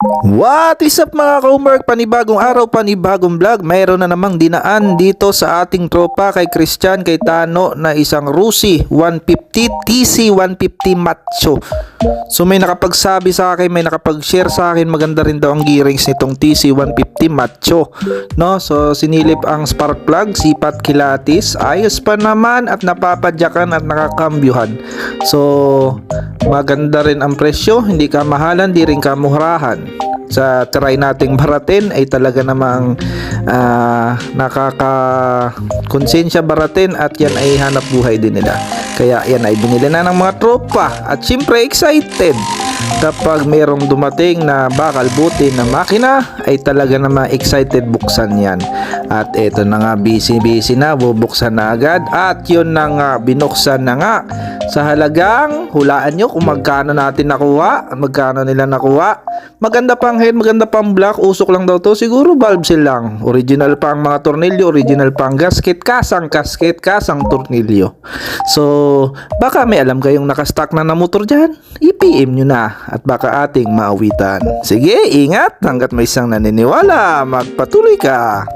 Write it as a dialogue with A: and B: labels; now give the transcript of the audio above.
A: What is up mga ka-homework? Panibagong araw, panibagong vlog. Mayroon na namang dinaan dito sa ating tropa kay Christian, kay Tano na isang Rusi 150 TC 150 Macho. So may nakapagsabi sa akin, may nakapag-share sa akin, maganda rin daw ang gearings nitong TC 150 Macho. No? So sinilip ang spark plug, sipat kilatis, ayos pa naman at napapadyakan at nakakambyuhan. So maganda rin ang presyo, hindi ka mahalan, di rin ka murahan. Sa try nating baratin ay talaga namang nakaka-konsensya baratin at yan ay hanap buhay din nila. Kaya yan ay binili na ng mga tropa at syempre excited kapag merong dumating na bakal buti na makina ay talaga namang excited buksan yan. At eto na nga, busy na, bubuksan na agad at yun na nga, binuksan na nga sa halagang, hulaan nyo kung magkano natin nakuha, magkano nila nakuha. Maganda pang head, maganda pang block, usok lang daw to, siguro valve seal lang. Original pa ang mga tornilyo, original pa ang gasket, kasang tornilyo. So baka may alam kayong nakastock na motor dyan, i-PM nyo na at baka ating maawitan. Sige, ingat hanggat may isang naniniwala, magpatuloy ka.